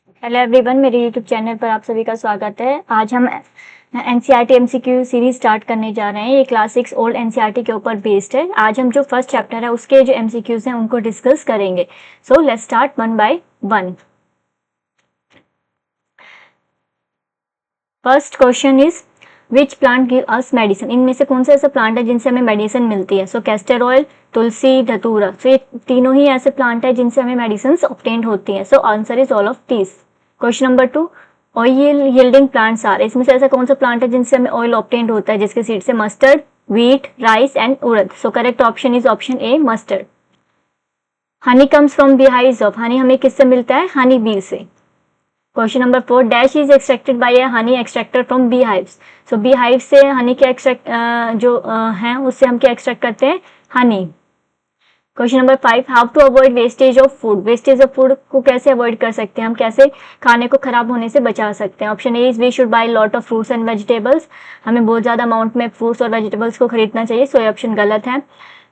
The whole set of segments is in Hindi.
हेलो एवरीवन, मेरे यूट्यूब चैनल पर आप सभी का स्वागत है। आज हम एनसीईआरटी एमसीक्यू सीरीज स्टार्ट करने जा रहे हैं। ये क्लास 6 ओल्ड एनसीईआरटी के ऊपर बेस्ड है। आज हम जो फर्स्ट चैप्टर है उसके जो एमसीक्यूज हैं उनको डिस्कस करेंगे। So let's start one by one. First question is which plant give us medicine. इनमें से कौन सा ऐसा प्लांट है जिनसे हमें मेडिसिन मिलती है? सो कैस्टर ऑयल, तुलसी, धतूरा। सो ये तीनों ही ऐसे प्लांट है जिनसे हमें मेडिसिन ऑब्टेन्ड होती है। So answer is all of these. Question number 2, oil yielding plants are. इसमें से ऐसा कौन सा प्लांट है जिनसे हमें ऑयल ऑब्टेन्ड होता है जिसके सीड से? Mustard, wheat, rice and urad. So correct option is option A, mustard. Honey comes from beehives of. Honey हमें किससे मिलता है? हनी बी से। Question number 4, dash is extracted by a honey extractor from bee hives. So bee hive से हनी के एक्सट्रैक्ट हैं उससे हम क्या एक्सट्रैक्ट करते हैं? Honey. Question number 5, how to avoid wastage of food. Wastage of food को कैसे अवॉइड कर सकते हैं? हम कैसे खाने को खराब होने से बचा सकते हैं? Option A is we should buy lot of fruits and vegetables. हमें बहुत ज्यादा अमाउंट में फ्रूट्स और वेजिटेबल्स को खरीदना चाहिए। सो ये ऑप्शन गलत है।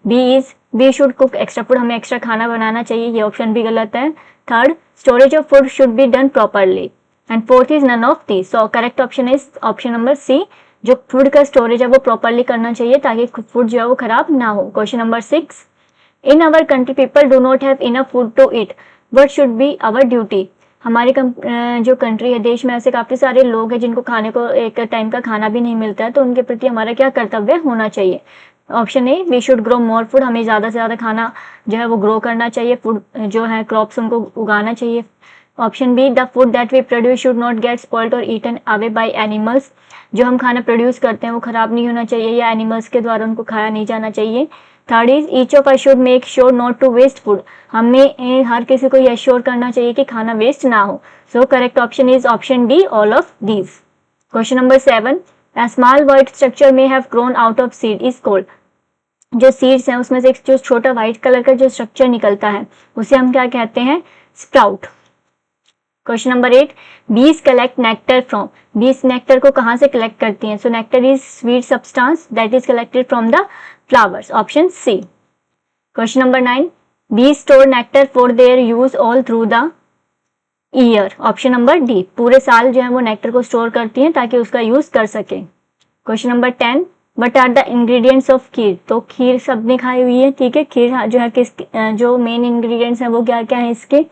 B is we should cook extra food. हमें एक्स्ट्रा खाना बनाना चाहिए। ये ऑप्शन भी गलत है। Third, storage of food should be done properly. And fourth is none of these. So correct option is option number C, जो फूड का स्टोरेज है वो प्रॉपरली करना चाहिए ताकि फूड जो है वो खराब ना हो। Question number 6, in our country people do not have enough food to eat, what should be our duty. हमारी जो कंट्री है, देश में ऐसे काफी सारे लोग हैं जिनको खाने को एक टाइम का खाना भी नहीं मिलता है, तो उनके प्रति हमारा क्या कर्तव्य होना चाहिए? Option A, we should grow more food. हमें ज्यादा से ज्यादा खाना जो है वो ग्रो करना चाहिए। फूड जो है क्रॉप्स उनको उगाना चाहिए। Option B, the food that we produce should not get spoiled और ईटन अवे बाय एनिमल्स। जो हम खाना प्रोड्यूस करते हैं वो खराब नहीं होना चाहिए या एनिमल्स के द्वारा उनको खाया नहीं जाना चाहिए। Third is each of us should make sure not to waste food. हमें हर किसी को यह श्योर करना चाहिए कि खाना वेस्ट ना हो। सो correct option is option D, all of these. Question number 7, a small white structure may have grown out of seed is called। जो सीड्स हैं उसमें से एक जो छोटा व्हाइट कलर का जो स्ट्रक्चर निकलता है उसे हम क्या कहते हैं? Sprout. Question number 8, bees collect nectar from. Bees nectar को कहाँ से कलेक्ट करती हैं? So nectar is sweet substance that is collected from the flowers. Option C. Question number 9, bees store nectar for their use all through the year. Option number D, पूरे साल जो है वो नेक्टर को स्टोर करती हैं ताकि उसका यूज कर सके। Question number 10, what are the ingredients of kheer. तो खीर सबने खाई हुई है, ठीक है। खीर जो है किस जो मेन इंग्रेडिएंट्स हैं वो क्या क्या है इसके?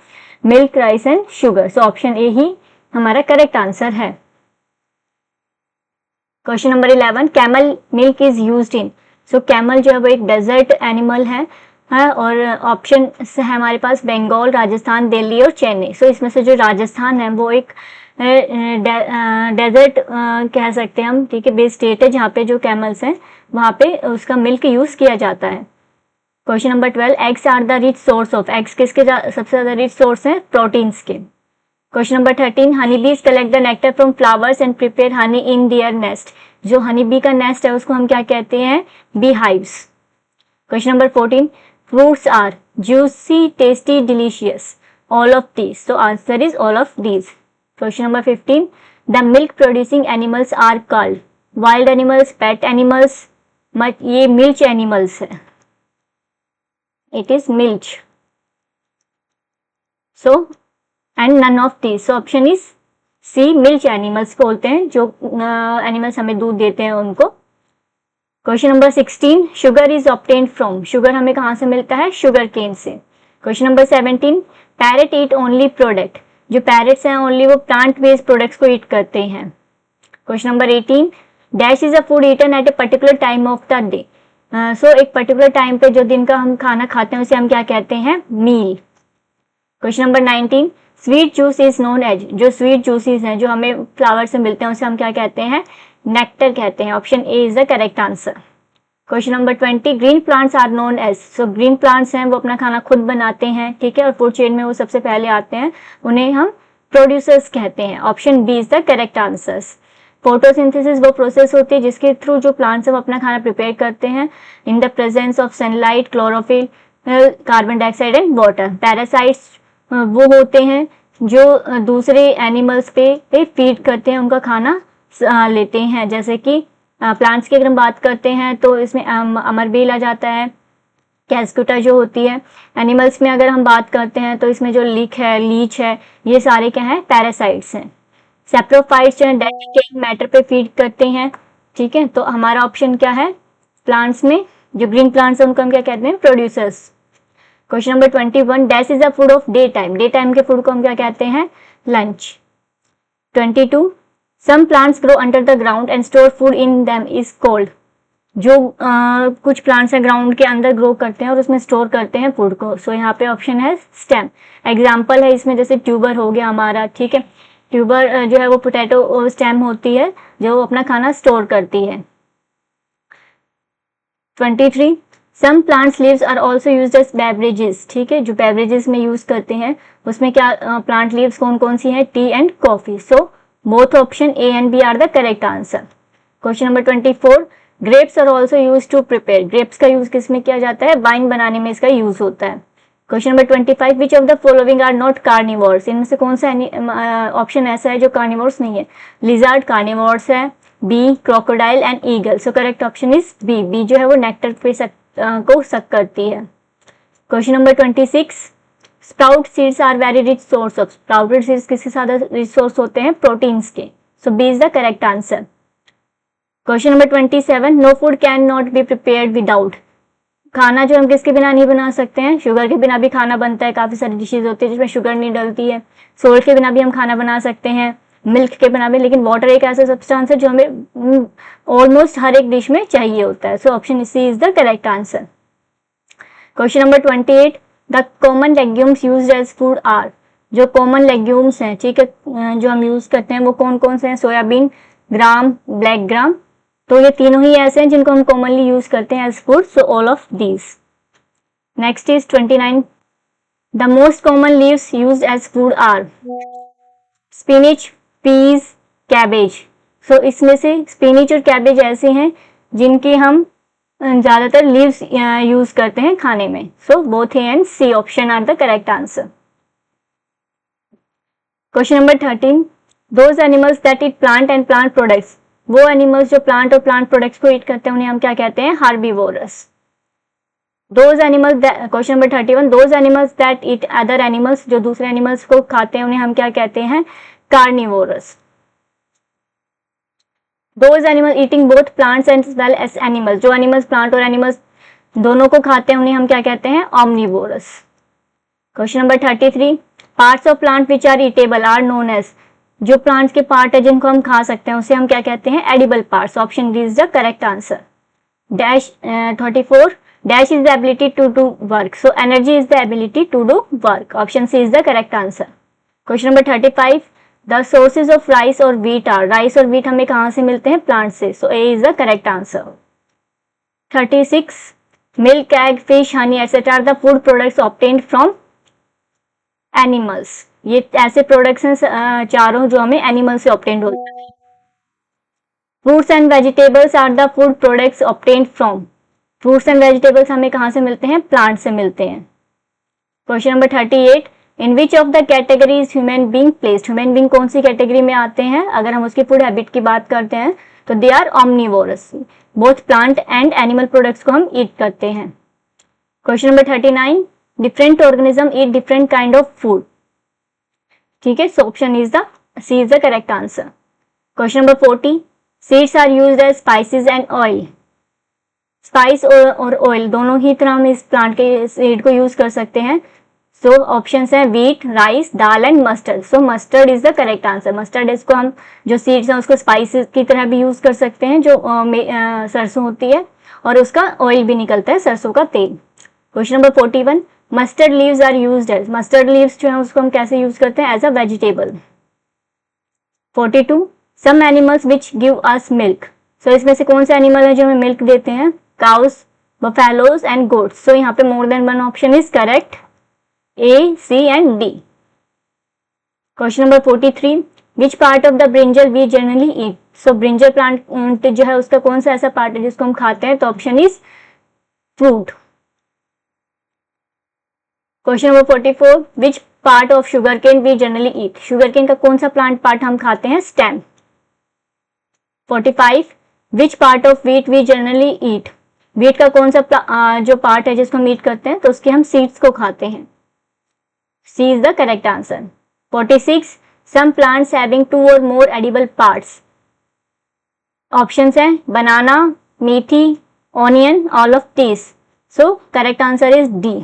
Milk, rice and sugar. So option A ही हमारा करेक्ट आंसर है। Question number 11, camel milk is used in. So camel जो है वो एक डेजर्ट एनिमल है और ऑप्शन है हमारे पास बंगाल, राजस्थान, दिल्ली और चेन्नई। सो इसमें से जो राजस्थान है वो एक डेजर्ट कह सकते हैं हम, ठीक है, बेस्ड स्टेट है जहाँ पे जो कैमल्स हैं वहाँ पे उसका मिल्क यूज किया जाता है। Question number 12, eggs are the rich source of. Eggs किसके सबसे ज्यादा रिच सोर्स हैं? प्रोटीन्स के। Question number 13, honey bees collect the nectar from flowers and prepare honey in their nest. जो हनी बी का नेस्ट है उसको हम क्या कहते हैं? Bee hives. Question number 14, fruits are juicy, tasty, delicious. All of these. So answer is all of these. Question number 15, the milk producing animals are called. Wild animals, pet animals, ये मिल्च एनिमल्स है। It is milch. So and none of these. So option is C, milch animals बोलते हैं जो एनिमल्स हमें दूध देते हैं उनको। Question number 16, sugar is obtained from. Sugar हमें कहाँ से मिलता है? शुगर केन से। Question number 17, parrot eat only product. जो पैरेट्स हैं ओनली वो प्लांट बेस्ड प्रोडक्ट्स को ईट करते हैं। Question number 18, dash is a food eaten at a particular time of the day. So एक पर्टिकुलर टाइम पे जो दिन का हम खाना खाते हैं उसे हम क्या कहते हैं? Meal. Question number 19, sweet juice is known as. जो स्वीट जूसेस हैं जो हमें फ्लावर से मिलते हैं उसे हम क्या कहते हैं? नेक्टर कहते हैं। Option A is the correct answer. Question number 20, green plants are known as. So green plants हैं वो अपना खाना खुद बनाते हैं, ठीक है, और फूड चेन में वो सबसे पहले आते हैं, उन्हें हम प्रोड्यूसर्स कहते हैं। Option B is the correct answers. Photosynthesis वो प्रोसेस होती है जिसके थ्रू जो प्लांट्स हैं वो अपना खाना प्रिपेयर करते हैं in the presence of sunlight, chlorophyll, carbon dioxide and water. Parasites वो होते हैं जो दूसरे एनिमल्स पे फीड करते हैं, उनका खाना लेते हैं। जैसे कि प्लांट्स की अगर हम बात करते हैं तो इसमें अमरबेल आ जाता है, कैस्कुटा जो होती है। एनिमल्स में अगर हम बात करते हैं तो इसमें जो लीक है, लीच है, ये सारे क्या हैं, पैरासाइट्स हैं। सेप्रोफाइट्स जो है डेड डिकेइंग मैटर पे फीड करते हैं, ठीक है। तो हमारा ऑप्शन क्या है, प्लांट्स में जो ग्रीन प्लांट्स है उनको हम क्या कहते हैं, producers. Question number 21, dash is the food of day time, day time के फूड को हम क्या कहते हैं, lunch. 22, some plants grow under the ground and store food in them is called, जो कुछ प्लांट्स है ग्राउंड के अंदर ग्रो करते हैं और उसमें स्टोर करते हैं फूड को। सो यहाँ पे ऑप्शन है स्टेम। एग्जाम्पल है इसमें जैसे ट्यूबर हो गया हमारा, ठीक है। ट्यूबर जो है वो पोटैटो स्टेम होती है जो अपना खाना स्टोर करती है। 23, some plants leaves are also used as beverages, ठीक है। जो बेवरेजेस में यूज करते हैं उसमें क्या प्लांट लीव्स कौन कौन सी है, tea and coffee. So both option A and B are the correct answer. Question number 24, grapes are also use to prepare, grapes का यूज किसमें किया जाता है, वाइन बनाने में इसका यूज होता है। Question number 25, which of the following are not carnivores, इनमें से कौन सा ऑप्शन ऐसा है जो कार्निवोर्स नहीं है। लिजर्ड कार्निवोर्स है, B crocodile and eagle. So correct option is B, bee जो है वो नेक्टर पे को सक करती है। Question number 26, sprout seeds are very rich source of, sprouted seeds किसके ज्यादा रिच सोर्स होते हैं, प्रोटीन्स के। So B is the correct answer. Question number 27, no food can not be prepared without, खाना जो हम किसके बिना नहीं बना सकते हैं, शुगर के बिना भी खाना बनता है, काफी सारी डिशेज होती है जिसमें शुगर नहीं डलती है। सोल्ट के बिना भी हम खाना बना सकते हैं, मिल्क के बिना भी, लेकिन वाटर एक ऐसा सब्सटेंस है जो हमें ऑलमोस्ट हर एक डिश में चाहिए होता है। So option C is the correct answer. Question number 28, the common legumes used as food are, जो कॉमन लेग्यूम्स हैं, ठीक है, जो हम यूज करते हैं वो कौन कौन से हैं, सोयाबीन, ग्राम, ब्लैक ग्राम। तो ये तीनों ही ऐसे हैं जिनको हम कॉमनली यूज करते हैं as food. So all of these. Next is 29, the most common leaves used as food are spinach, peas, cabbage. So इसमें से स्पिनिच और कैबेज ऐसे हैं जिनकी हम ज्यादातर लीव्स यूज करते हैं खाने में। So both A and C option are the correct answer. Question number 13, those animals that eat plant and plant products, वो एनिमल्स जो प्लांट और प्लांट प्रोडक्ट्स को ईट करते हैं उन्हें हम क्या कहते हैं, herbivorous. Those animals, question number 31, those animals that eat other animals, जो दूसरे एनिमल्स को खाते हैं उन्हें हम क्या कहते हैं, carnivorous. Those animal eating both plants and as well as animals, जो एनिमल्स प्लांट और एनिमल्स दोनों को खाते हैं उन्हें हम क्या कहते हैं, omnivorous. Question number 33, parts of plant which are edible are known as, जो प्लांट्स के पार्ट है जिनको हम खा सकते हैं उसे हम क्या कहते हैं, edible parts. Option D is the correct answer. Dash 34, dash is the ability to do work, so energy is the ability to do work. Option C is the correct answer. Question number 35, the sources of rice और व्हीट आर, राइस और व्हीट हमें कहाँ से मिलते हैं, प्लांट से। So A is the correct answer. 36, milk, egg, fish, honey etcetera are the food products obtained from animals, ये ऐसे प्रोडक्ट्स हैं चारों जो हमें एनिमल से ऑब्टेन्ड होते हैं। Fruits and vegetables are the food products obtained from, fruits and vegetables हमें कहाँ से मिलते हैं, प्लांट से मिलते हैं। Question number 38, in which of the category is human being placed, human being कौन सी कैटेगरी में आते हैं, अगर हम उसकी फूड हैबिट की बात करते हैं तो they are omnivorous, both plant and animal products को हम ईट करते हैं। Question number 39, different organism eat different kind of food, ठीक है। So option is the C is the correct answer. Question number 40, seeds are used as spices and oil, spice और ऑयल दोनों ही तरह हम इस प्लांट के सीड को यूज कर सकते हैं। सो ऑप्शंस हैं wheat, rice, dal and mustard. So mustard is the correct answer. Mustard इसको हम जो सीड्स हैं उसको स्पाइसेस की तरह भी यूज कर सकते हैं, जो सरसों होती है और उसका ऑयल भी निकलता है, सरसों का तेल। Question number 41, mustard leaves are used as, mustard leaves जो है उसको हम कैसे यूज करते हैं, as a vegetable. 42, some animals which give us milk, so इसमें से कौन से एनिमल है जो हमें मिल्क देते हैं, cows, buffaloes and goats. So यहाँ पे more than one option is correct, A, C and D. Question number 43, which part of the brinjal we generally eat, so brinjal plant जो है उसका कौन सा ऐसा पार्ट है जिसको हम खाते हैं, तो option is fruit. Question number 44, which part of sugarcane we generally eat, sugarcane का कौन सा प्लांट पार्ट हम खाते हैं, stem. 45, which part of wheat we generally eat, wheat का कौन सा जो पार्ट है जिसको हम ईट करते हैं, तो उसके हम सीड्स को खाते हैं। C is the correct answer. 46, some plants having 2 और मोर एडिबल पार्ट्स। ऑप्शंस हैं banana, methi, onion, all of these. So correct answer is D.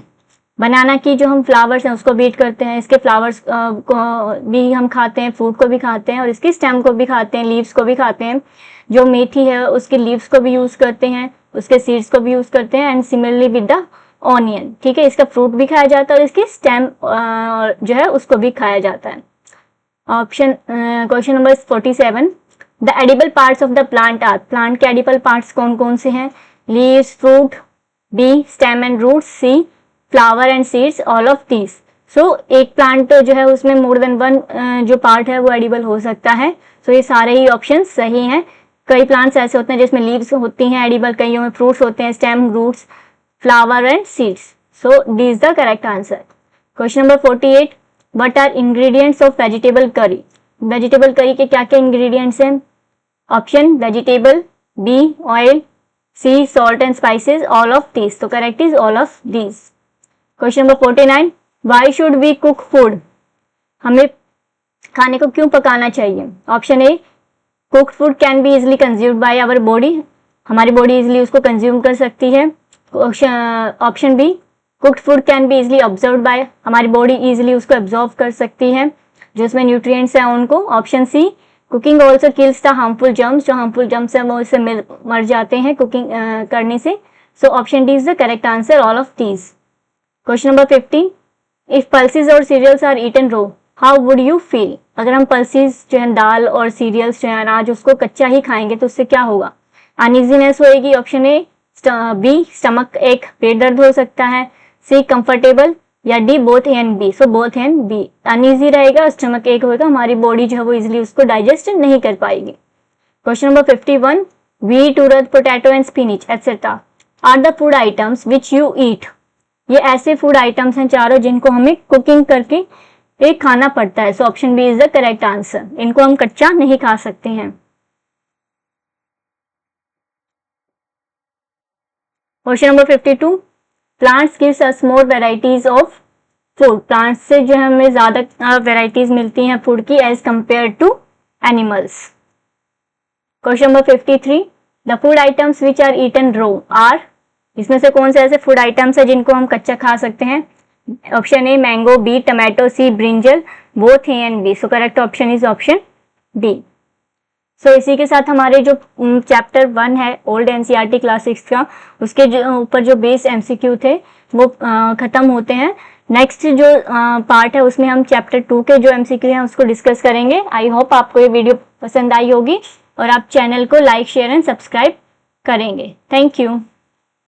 Banana की जो हम फ्लावर्स हैं उसको बीट करते हैं, इसके फ्लावर्स को भी हम खाते हैं, फ्रूट को भी खाते हैं और इसकी स्टेम को भी खाते हैं, लीव्स को भी खाते हैं। जो मेथी है उसके लीव्स को भी यूज करते हैं, उसके सीड्स को भी यूज करते हैं, and similarly with the onion, ठीक है, इसका फ्रूट भी खाया जाता है और इसकी स्टेम जो है उसको भी खाया जाता है। Option question number 47, the edible parts of the plant are. Plant के एडिबल पार्ट्स कौन कौन से हैं? Leaves, fruit, B stem and root, C flower and seeds, all of these. So एक प्लांट जो है उसमें मोर देन वन जो पार्ट है वो एडिबल हो सकता है। सो ये सारे ही ऑप्शन सही हैं। कई प्लांट्स ऐसे होते हैं जिसमें लीव्स होती हैं एडिबल, कईयों में फ्रूट्स होते हैं, stem, roots, flower and seeds. So D is the correct answer. Question number 48, what are ingredients of vegetable curry. Vegetable curry के क्या क्या इंग्रेडिएंट्स हैं? Option vegetable, B oil, C salt and spices, all of these. तो correct is all of these. Question number 49, why should we cook food. हमें खाने को क्यों पकाना चाहिए? Option A, cooked food can be easily consumed by our body. हमारी बॉडी इजिली उसको कंज्यूम कर सकती है। Option B, cooked food can be easily observed by. हमारी बॉडी इजिली उसको एब्जॉर्व कर सकती है जो उसमें न्यूट्रिएंट्स हैं उनको। Option C, cooking also kills the harmful germs. जो हार्मफुल जर्म्स हैं वो इससे मर जाते हैं कुकिंग करने से। So option D is the correct answer, all of these. Question number 50, if pulses और serials are eaten raw how would you feel. अगर हम पल्सेस जो है दाल और सीरियल्स जो है अनाज उसको कच्चा ही खाएंगे तो उससे क्या होगा? अनइजीनेस होएगी। ऑप्शन ए, बी स्टमक एक, पेट दर्द हो सकता है, सी कंफर्टेबल, या D both A and B. So both and B. Uneasy रहेगा, स्टमक एक होएगा, हमारी बॉडी जो है वो इजिली उसको डाइजेस्ट नहीं कर पाएगी। Question number 51, wheat, urad, potato and spinach etcetera are the food items which you eat. ये ऐसे फूड आइटम्स हैं चारों जिनको हमें कुकिंग करके एक खाना पड़ता है। So option B is the correct answer. इनको हम कच्चा नहीं खा सकते हैं। Question number 52, plants gives us more varieties of food. Plants से जो है हमें ज्यादा वेराइटीज मिलती हैं फूड की as compare to animals. Question number 53, the food items which are eaten raw are. इसमें से कौन से ऐसे फूड आइटम्स है जिनको हम कच्चा खा सकते हैं? Option A mango, B tomato, C brinjal, both A and B. So correct option is option B. So इसी के साथ हमारे जो चैप्टर 1 है ओल्ड एनसीईआरटी क्लास 6 का, उसके ऊपर जो बेस एमसीक्यू थे वो खत्म होते हैं। नेक्स्ट जो पार्ट है उसमें हम चैप्टर 2 के जो एमसीक्यू हैं उसको डिस्कस करेंगे। आई होप आपको ये वीडियो पसंद आई होगी और आप चैनल को लाइक, शेयर एंड सब्सक्राइब करेंगे। Thank you.